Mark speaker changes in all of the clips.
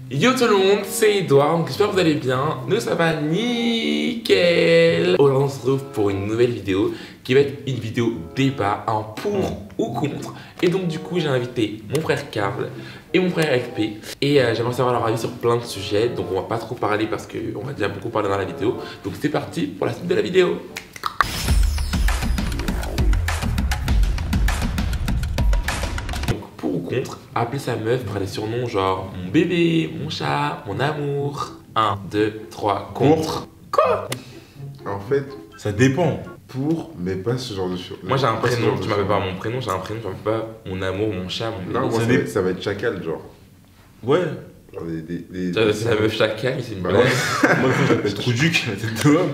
Speaker 1: Yo tout le monde, c'est Edouard, donc j'espère que vous allez bien. Nous ça va nickel. Aujourd'hui on se retrouve pour une nouvelle vidéo qui va être une vidéo débat, un pour ou contre. Et donc du coup j'ai invité mon frère Karl et mon frère FP. Et j'aimerais savoir leur avis sur plein de sujets. Donc on va pas trop parler parce qu'on va déjà beaucoup parler dans la vidéo. Donc c'est parti pour la suite de la vidéo. Pour ou contre, appeler sa meuf par des surnoms genre mon bébé, mon chat, mon amour. 1, 2, 3, contre. Quoi?
Speaker 2: En fait,
Speaker 3: ça dépend.
Speaker 2: pour, mais pas ce genre de choses.
Speaker 1: Moi j'ai un prénom, tu m'appelles pas mon prénom, j'ai un prénom, tu m'appelles pas mon amour, mon chat, mon bébé.
Speaker 2: Non, moi ça va être chacal, genre.
Speaker 3: Ouais.
Speaker 2: Genre
Speaker 1: C'est la meuf chacal, c'est une
Speaker 2: Bah
Speaker 1: blague.
Speaker 3: Moi, je m'appelle Trouduc, la tête de l'homme.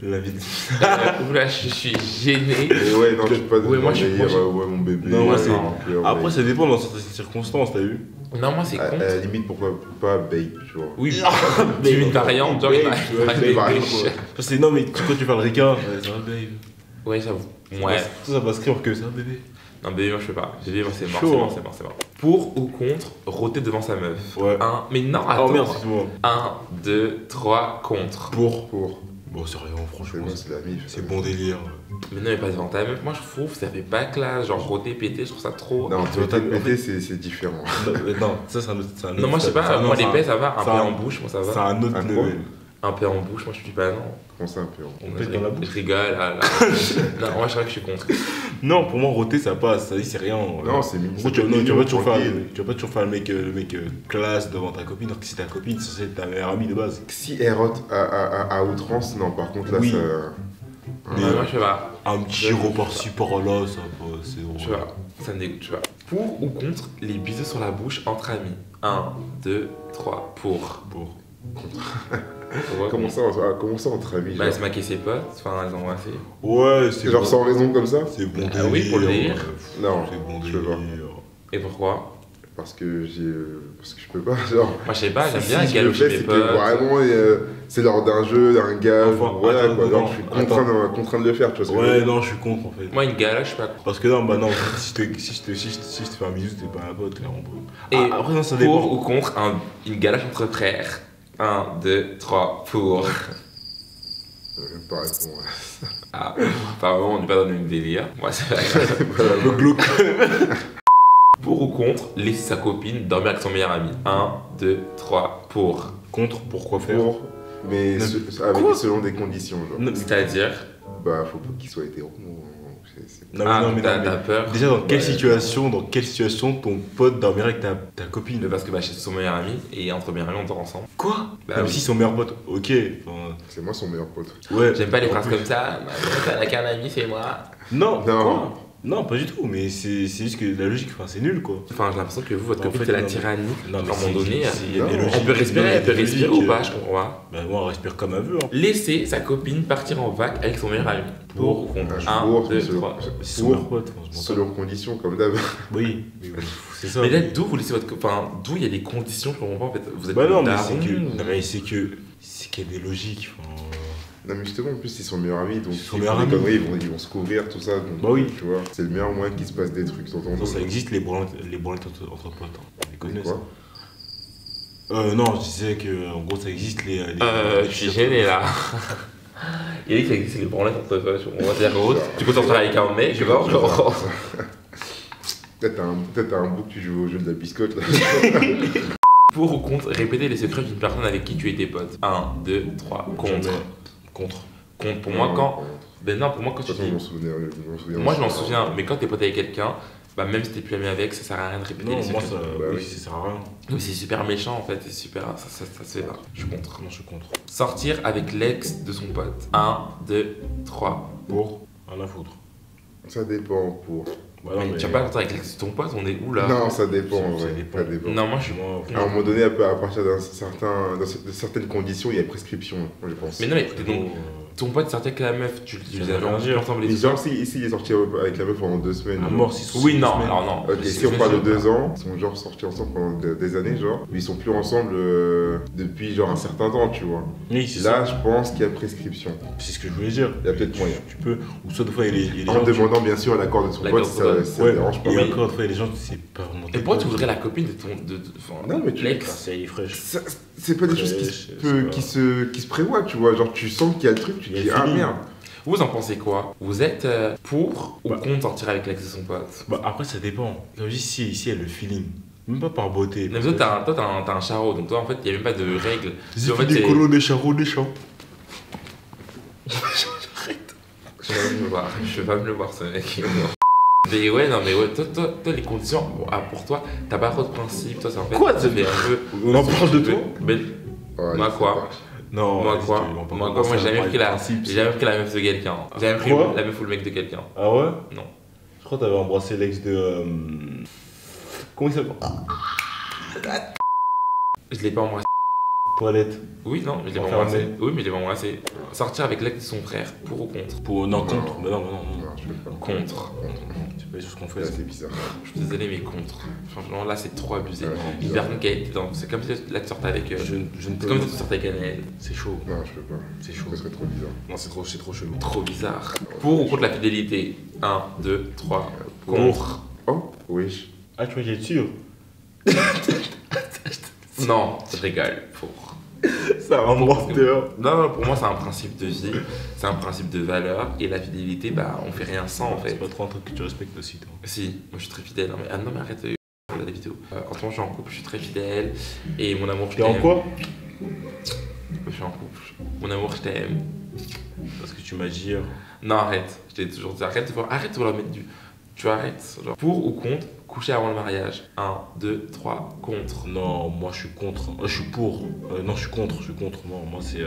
Speaker 3: La vie de...
Speaker 1: Oula, je suis gêné.
Speaker 2: Et ouais, non, je suis pas
Speaker 1: Ouais, moi, je suis
Speaker 2: délire,
Speaker 1: proche.
Speaker 2: ouais, mon bébé.
Speaker 3: Non, moi,
Speaker 2: ouais,
Speaker 3: c'est-
Speaker 2: ouais,
Speaker 3: Après,
Speaker 2: ouais.
Speaker 3: ça dépend dans certaines circonstances, t'as vu?
Speaker 1: Non, moi c'est
Speaker 2: À
Speaker 1: contre.
Speaker 2: la limite, pourquoi pas babe, tu vois.
Speaker 1: Oui, tu veux une variante, genre une
Speaker 2: Babe, tu vois,
Speaker 1: variante.
Speaker 2: babe,
Speaker 1: de
Speaker 2: ouais.
Speaker 1: chat.
Speaker 3: Ça, c'est non, mais quand tu parles Rika, ouais, ça va, babe.
Speaker 1: Ouais, j'avoue. Ouais.
Speaker 3: Ça va se crier que ça, bébé.
Speaker 1: Non, bébé, moi je peux pas. Bébé, moi c'est mort,
Speaker 3: Chaud,
Speaker 1: c'est mort,
Speaker 3: hein.
Speaker 1: c'est mort, c'est mort. Pour ou contre, rôter devant sa meuf.
Speaker 3: Ouais.
Speaker 1: Mais non, attends.
Speaker 3: Oh merde, excuse-moi.
Speaker 1: 1, 2, 3, contre.
Speaker 2: Pour.
Speaker 3: Bon, c'est rien,
Speaker 2: C'est
Speaker 3: franchement.
Speaker 2: moi, c'est la mif.
Speaker 3: C'est bon délire.
Speaker 1: Mais non, mais pas devant ta meuf. Moi je trouve que ça fait pas classe. Genre rôter, péter, je trouve ça trop.
Speaker 2: Non,
Speaker 3: Tu vois,
Speaker 2: péter,
Speaker 3: t'as- en
Speaker 2: péter, c'est différent.
Speaker 3: Non, ça, c'est un autre. c'est un
Speaker 1: Non,
Speaker 3: autre
Speaker 1: moi je sais
Speaker 3: stade.
Speaker 1: pas, moi
Speaker 3: c'est
Speaker 1: les
Speaker 3: un-
Speaker 1: pets ça va, un
Speaker 3: c'est
Speaker 1: peu
Speaker 3: un-
Speaker 1: en bouche, moi ça
Speaker 3: C'est
Speaker 1: va.
Speaker 3: un autre
Speaker 2: Un quoi
Speaker 3: level.
Speaker 1: Un peu en bouche, moi je dis pas non.
Speaker 2: Comment ça, un peu
Speaker 3: On pète dans la bouche.
Speaker 1: Je rigole, là. Non, moi je crois que je suis contre.
Speaker 3: Non, pour moi, roter, ça passe. Ça dit, c'est rien.
Speaker 2: Non, c'est mignon.
Speaker 3: En gros, tu vas pas toujours faire,
Speaker 2: tranquille.
Speaker 3: tu vas pas toujours faire le mec classe devant ta copine, alors que si ta copine, c'est censé être ta meilleure amie de base.
Speaker 2: Si elle rote à outrance, non, par contre, là,
Speaker 3: Oui.
Speaker 2: ça.
Speaker 3: Mais-
Speaker 1: Ouais, moi je sais pas.
Speaker 3: Un petit
Speaker 2: Ouais,
Speaker 3: report par-ci par-là, ça va, c'est
Speaker 1: Je sais pas. Ça me dégoûte, je sais pas. Pour ou contre les bisous sur la bouche entre amis. 1, 2, 3, pour.
Speaker 3: Pour.
Speaker 1: Ouais,
Speaker 2: Comment ça, entre amis
Speaker 1: Bah,
Speaker 2: genre
Speaker 1: se maquer ses potes, enfin les embrasser.
Speaker 3: Ouais, c'est
Speaker 2: Genre
Speaker 3: bon.
Speaker 2: sans raison comme ça
Speaker 3: C'est bon
Speaker 1: Ah oui, pour le délire.
Speaker 2: Non,
Speaker 3: C'est bon
Speaker 2: je peux pas.
Speaker 3: délire.
Speaker 1: Et pourquoi?
Speaker 2: Parce que je peux pas, genre.
Speaker 1: Moi je sais pas, j'aime
Speaker 2: Si
Speaker 1: bien
Speaker 2: je le
Speaker 1: galocher
Speaker 2: fais,
Speaker 1: mes
Speaker 2: c'est que
Speaker 1: potes.
Speaker 2: vraiment c'est lors d'un jeu, d'un gars,
Speaker 3: Enfin,
Speaker 2: voilà
Speaker 3: attends,
Speaker 2: quoi. Genre,
Speaker 3: attends,
Speaker 2: je suis contraint de le faire, tu vois ce que je veux
Speaker 3: Ouais,
Speaker 2: dire.
Speaker 3: non, je suis contre en fait.
Speaker 1: Moi une galoche, je suis pas contre.
Speaker 3: Parce que non, bah non, si je te fais un bisou, t'es pas un pote, clairement.
Speaker 1: Et
Speaker 3: Après, non, ça
Speaker 1: pour
Speaker 3: dépend.
Speaker 1: ou contre une galoche entre frères. 1, 2, 3, pour.
Speaker 2: Pas répondre.
Speaker 1: Ah, apparemment on n'est pas dans le même délire. Moi c'est pas grave.
Speaker 2: Voilà,
Speaker 3: Le glauque.
Speaker 1: Pour ou contre laisser sa copine dormir avec son meilleur ami. 1, 2, 3, pour.
Speaker 3: Contre, pourquoi faire
Speaker 2: pour, mais
Speaker 3: Non,
Speaker 2: avec selon des conditions, genre.
Speaker 3: Non,
Speaker 1: C'est-à-dire.
Speaker 2: Bah, faut pas qu'il soit hétéro.
Speaker 3: Non,
Speaker 1: Ah,
Speaker 3: mais non, mais
Speaker 1: t'as
Speaker 3: non,
Speaker 1: t'as
Speaker 3: mais
Speaker 1: peur.
Speaker 3: déjà, dans quelle
Speaker 2: Ouais.
Speaker 3: situation ton pote dormirait avec ta copine?
Speaker 1: Mais parce que bah, chez son meilleur ami et entre meilleurs amis on dort ensemble.
Speaker 3: Quoi?
Speaker 1: Bah
Speaker 3: Même
Speaker 1: oui.
Speaker 3: si son meilleur pote, ok. Enfin,
Speaker 2: C'est moi son meilleur pote.
Speaker 3: ouais.
Speaker 1: J'aime pas les
Speaker 3: En
Speaker 1: phrases
Speaker 3: plus-
Speaker 1: comme ça. T'as qu'un ami, c'est moi.
Speaker 3: Non,
Speaker 2: Non.
Speaker 3: quoi? Non, pas du tout, mais c'est juste que la logique, enfin, c'est nul quoi.
Speaker 1: Enfin, j'ai l'impression que vous, votre
Speaker 3: En
Speaker 1: copine,
Speaker 3: fait,
Speaker 1: c'est la
Speaker 3: non,
Speaker 1: tyrannie.
Speaker 3: Non,
Speaker 1: À un moment donné,
Speaker 3: il y a des
Speaker 2: non,
Speaker 3: logiques.
Speaker 1: Elle peut respirer,
Speaker 3: Non, il y a
Speaker 1: elle peut
Speaker 3: des
Speaker 1: respirer
Speaker 3: logiques,
Speaker 1: ou pas, je comprends pas.
Speaker 3: Bah, moi, on respire comme elle veut. Hein.
Speaker 1: Laisser sa copine partir en vac avec son meilleur ami. Pour ou contre.
Speaker 2: Je suis
Speaker 1: 1,
Speaker 2: pour,
Speaker 1: 2,
Speaker 2: selon-
Speaker 1: 3.
Speaker 3: C'est son meilleur pote, franchement.
Speaker 2: Selon conditions, comme d'hab.
Speaker 3: Oui, c'est ça.
Speaker 1: Mais là, d'où vous laissez votre copine. Enfin, d'où il y a des conditions, je comprends pas en fait. Vous êtes
Speaker 3: Bah non, mais
Speaker 1: daron,
Speaker 3: c'est que.
Speaker 1: ou-
Speaker 3: Non, mais c'est que. C'est qu'il y a des logiques. Enfin,
Speaker 2: Non, mais justement, en plus, ils sont meilleurs amis, donc
Speaker 3: Ils sont
Speaker 2: ils
Speaker 3: meilleurs
Speaker 2: font des
Speaker 3: amis.
Speaker 2: conneries, ils vont se couvrir, tout ça. Donc,
Speaker 3: Bah oui.
Speaker 2: Tu vois, c'est le meilleur moyen qu'il se passe des trucs, t'entends.
Speaker 3: non, ça existe les branlettes entre potes. Hein. On les connaît,
Speaker 2: Quoi
Speaker 3: ça. Non, je disais que en gros ça existe les
Speaker 1: Je suis gêné là. Il a dit que ça existe les branlettes entre toi. On va dire autre. Tu peux sortir avec un mec, genre.
Speaker 2: Peut-être t'as un bout que tu joues au jeu de la biscotte, là.
Speaker 1: Pour ou contre répéter les secrets d'une personne avec qui tu étais pote. 1, 2, 3. Contre.
Speaker 3: Jamais. Contre.
Speaker 1: Contre. Pour moi, quand. Ben non, pour moi, quand
Speaker 2: De
Speaker 1: tu
Speaker 2: toute façon,
Speaker 1: dis.
Speaker 2: je m'en souviens.
Speaker 1: Moi, je m'en
Speaker 2: aussi.
Speaker 1: souviens, mais quand t'es pote avec quelqu'un, bah même si t'es plus ami avec, ça sert à rien de répéter
Speaker 3: Non,
Speaker 1: les
Speaker 3: moi
Speaker 1: secrets.
Speaker 3: ça,
Speaker 2: Bah
Speaker 3: oui,
Speaker 2: oui.
Speaker 3: ça sert à rien.
Speaker 1: Mais c'est super méchant en fait, c'est super. Ça se fait pas. Je suis contre.
Speaker 3: Non, je suis contre.
Speaker 1: Sortir avec l'ex de son pote. 1, 2, 3.
Speaker 3: Pour rien à foutre.
Speaker 2: Ça dépend pour.
Speaker 3: Bah, non,
Speaker 1: Mais tu vas pas sortir avec l'ex de ton pote, on est où là?
Speaker 2: Non, ça dépend, en
Speaker 3: Ça
Speaker 2: vrai.
Speaker 3: dépend.
Speaker 2: Ça dépend.
Speaker 1: Non, moi je suis.
Speaker 3: Moi,
Speaker 2: À un moment donné, à partir de certaines conditions, il y a prescription, je pense.
Speaker 1: Mais non, mais écoutez, donc, ton pote sortait avec la meuf, tu
Speaker 3: Ça
Speaker 1: les
Speaker 3: veut
Speaker 1: avais
Speaker 3: rien
Speaker 1: rencontrés
Speaker 3: dire.
Speaker 1: ensemble et
Speaker 2: Mais
Speaker 1: tout ça.
Speaker 2: genre, si il est sorti avec la meuf pendant 2 semaines.
Speaker 3: À
Speaker 2: genre.
Speaker 3: mort, si
Speaker 1: Oui, non, alors non.
Speaker 2: Ok, si on parle de 2 ans, ils sont genre sortis ensemble pendant des années, genre, mais ils sont plus ensemble depuis genre un certain temps, tu vois.
Speaker 3: Oui, c'est
Speaker 2: Là,
Speaker 3: ça.
Speaker 2: je pense qu'il y a prescription.
Speaker 3: C'est ce que je voulais dire.
Speaker 2: Il y a peut-être moyen.
Speaker 3: Tu peux. Ou soit des fois, il y a des
Speaker 2: En
Speaker 3: gens.
Speaker 2: demandant bien sûr l'accord de son
Speaker 1: L'accord
Speaker 2: pote, si
Speaker 1: de son
Speaker 2: ça
Speaker 3: Ouais,
Speaker 2: dérange pas.
Speaker 3: et
Speaker 1: Oui.
Speaker 3: encore, des fois, il y a des gens, c'est pas vraiment.
Speaker 1: Et pourquoi tu voudrais la copine de ton. Enfin,
Speaker 2: Non, mais tu-
Speaker 1: l'ex
Speaker 3: C'est fraîche.
Speaker 2: C'est pas des choses qui se prévoient, tu vois. Genre, tu sens qu'il y a le truc, tu te
Speaker 3: Il y a
Speaker 2: dis,
Speaker 3: le
Speaker 2: ah
Speaker 3: feeling.
Speaker 2: merde.
Speaker 1: Vous en pensez quoi? Vous êtes pour ou
Speaker 3: Bah.
Speaker 1: contre sortir avec l'ex de son pote?
Speaker 3: Bah, après, ça dépend. Comme je dis, ici, il y a le feeling. Même pas par beauté.
Speaker 1: Non, mais toi, t'as un charreau, donc toi, en fait, il n'y a même pas de règles.
Speaker 3: C'est
Speaker 1: En fait,
Speaker 3: des
Speaker 1: c'est-
Speaker 3: colos, des charros, des champs.
Speaker 1: Je vais pas me le voir, je vais pas me le voir, ce mec. Mais ouais, non, mais ouais, toi, les conditions, bon, pour toi, t'as pas trop de principes, toi, c'est en fait.
Speaker 3: Quoi,
Speaker 1: ça fait un peu.
Speaker 3: On en parle de toi?
Speaker 1: Mais,
Speaker 2: Ouais,
Speaker 1: Moi,
Speaker 2: c'est
Speaker 1: quoi
Speaker 2: parti.
Speaker 3: Non,
Speaker 1: moi,
Speaker 3: vas-y,
Speaker 1: quoi?
Speaker 3: tu- on parle
Speaker 1: Moi,
Speaker 3: pas
Speaker 1: quoi?
Speaker 3: de
Speaker 1: Moi,
Speaker 3: ça,
Speaker 1: j'ai jamais
Speaker 3: on
Speaker 1: pris
Speaker 3: parle
Speaker 1: la.
Speaker 3: de principe,
Speaker 1: J'ai jamais pris la meuf de quelqu'un. J'ai jamais pris
Speaker 3: Quoi
Speaker 1: la meuf ou le mec de quelqu'un.
Speaker 3: Ah ouais?
Speaker 1: Non.
Speaker 3: Je crois que t'avais embrassé l'ex de. Comment il s'appelle?
Speaker 1: Je l'ai pas embrassé.
Speaker 3: Toilette.
Speaker 1: Oui, non, mais je l'ai pas
Speaker 3: Enfermé.
Speaker 1: embrassé. Oui, mais je l'ai pas embrassé. Sortir avec l'ex de son frère, pour ou contre?
Speaker 3: Pour. Non, contre. Bah non, non, non.
Speaker 2: Non, je peux pas.
Speaker 1: Contre.
Speaker 3: C'est pas les choses qu'on fait.
Speaker 2: Là,
Speaker 3: ça.
Speaker 2: c'est bizarre.
Speaker 1: Je suis désolé, mais contre. Franchement, là, c'est trop abusé.
Speaker 2: Ouais,
Speaker 1: Une
Speaker 2: bizarre.
Speaker 1: personne qui a été dans. C'est comme si là, tu sortais avec.
Speaker 3: Je ne
Speaker 1: C'est
Speaker 3: peux
Speaker 1: comme
Speaker 3: pas.
Speaker 1: si tu sortais avec Annelle.
Speaker 3: C'est chaud.
Speaker 2: Non, je peux pas.
Speaker 3: C'est chaud.
Speaker 2: Ça serait trop bizarre.
Speaker 3: Non, c'est trop chelou.
Speaker 1: Trop bizarre. Pour ou contre la fidélité? 1, 2, 3. Contre.
Speaker 2: Oh, oui.
Speaker 3: Ah, tu vois, j'ai sûr.
Speaker 1: Non, je rigole. Pour.
Speaker 3: Ça rend menteur.
Speaker 1: Non, non, pour moi, c'est un principe de vie, c'est un principe de valeur, et la fidélité, bah, on fait rien sans en fait.
Speaker 3: C'est pas trop un truc que tu respectes aussi, toi.
Speaker 1: Si, moi je suis très fidèle. Non, mais, non, mais arrête de regarder la vidéo. En ce moment, je suis en couple, je suis très fidèle, et mon amour, je
Speaker 3: T'es en
Speaker 1: t'aime.
Speaker 3: quoi?
Speaker 1: Je suis en couple. Mon amour, je t'aime.
Speaker 3: Parce que tu m'as dit.
Speaker 1: Non, arrête. Je t'ai toujours dit, arrête de vouloir mettre du. Tu arrêtes. Genre, pour ou contre coucher avant le mariage? 1, 2, 3, contre.
Speaker 3: Non, moi je suis contre. Je suis pour. Non, je suis contre. Non, moi c'est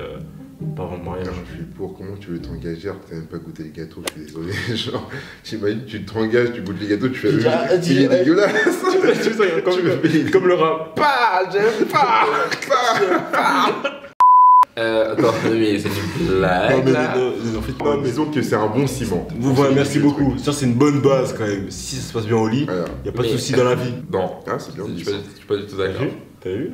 Speaker 3: pas avant le mariage.
Speaker 2: Non, je suis pour. Comment tu veux t'engager alors que t'as même pas goûté les gâteaux? Je suis désolé. Genre, j'imagine, tu t'engages, tu goûtes les gâteaux, tu fais. Il est dégueulasse.
Speaker 3: Comme le rap.
Speaker 1: Pas, j'aime pas. Attends, mais c'est une blague.
Speaker 3: Non, mais
Speaker 1: là.
Speaker 3: en fait,
Speaker 2: Non, disons que c'est un bon ciment.
Speaker 3: Vous voilà, merci beaucoup. Ça, c'est une bonne base quand même. Si ça se passe bien au lit,
Speaker 2: Voilà.
Speaker 3: y a pas de
Speaker 1: Mais-
Speaker 3: souci dans la vie.
Speaker 1: Non,
Speaker 2: Ah, c'est bien
Speaker 1: je
Speaker 2: dit
Speaker 1: suis
Speaker 2: ça.
Speaker 1: pas du tout d'accord.
Speaker 3: T'as vu?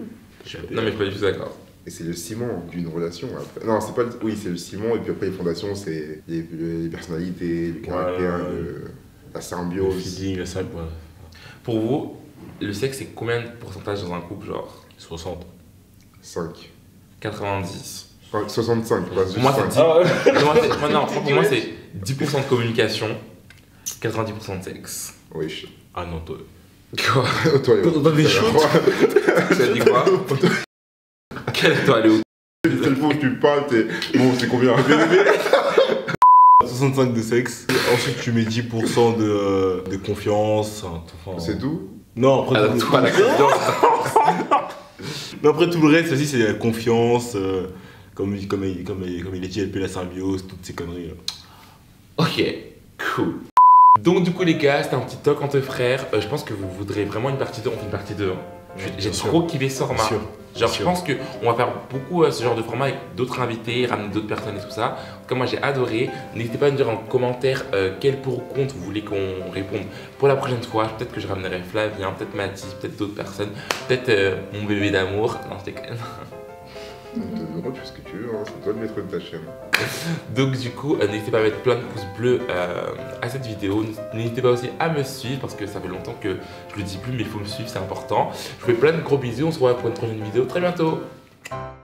Speaker 1: Non, mais je suis pas du tout d'accord.
Speaker 2: Et c'est le ciment d'une relation après. Non, c'est pas le... Oui, c'est le ciment, et puis après les fondations, c'est les personnalités, le caractère, la
Speaker 3: Le
Speaker 2: symbiose.
Speaker 3: feeling, ça, quoi.
Speaker 1: Pour vous, le sexe, c'est combien de pourcentage dans un couple? Genre
Speaker 3: 60.
Speaker 2: 5.
Speaker 1: 90.
Speaker 2: Enfin, 65, pas juste
Speaker 1: Pour moi,
Speaker 2: 5.
Speaker 1: c'est pour moi, c'est 10% de communication, 90% de sexe.
Speaker 2: Oui,
Speaker 3: Ah non, toi.
Speaker 1: Quoi?
Speaker 2: toi,
Speaker 3: Dans des
Speaker 2: choses.
Speaker 1: Tu as dit quoi? Quelle toi, Léo?
Speaker 2: Le seul fois où tu parles, t'es. Bon, c'est combien?
Speaker 3: 65 de sexe. Ensuite, tu mets 10% de confiance. Enfin,
Speaker 2: C'est tout?
Speaker 3: Non, après,
Speaker 1: Alors, toi, la confiance.
Speaker 3: mais après tout le reste aussi, c'est la confiance. Comme il est dit, LP, la symbiose, toutes ces conneries. Là.
Speaker 1: Ok, cool. Donc du coup les gars, c'était un petit talk entre frères. Je pense que vous voudrez vraiment une partie 2, on fait une partie 2. J'ai
Speaker 3: Bien sûr.
Speaker 1: trop kiffé ce format.
Speaker 3: Bien sûr.
Speaker 1: Genre
Speaker 3: Bien
Speaker 1: je
Speaker 3: sûr.
Speaker 1: pense qu'on va faire beaucoup ce genre de format avec d'autres invités, ramener d'autres personnes et tout ça. En tout cas moi j'ai adoré. N'hésitez pas à me dire en commentaire quel pour ou contre vous voulez qu'on réponde pour la prochaine fois. Peut-être que je ramènerai Flavien, peut-être Mathis, peut-être d'autres personnes. Peut-être mon bébé d'amour. Non je déconne.
Speaker 2: Tu fais ce que tu veux, hein. C'est toi le maître de ta chaîne.
Speaker 1: Donc du coup, n'hésitez pas à mettre plein de pouces bleus à cette vidéo. N'hésitez pas aussi à me suivre parce que ça fait longtemps que je le dis plus mais il faut me suivre, c'est important. Je vous fais plein de gros bisous, on se revoit pour une prochaine vidéo très bientôt.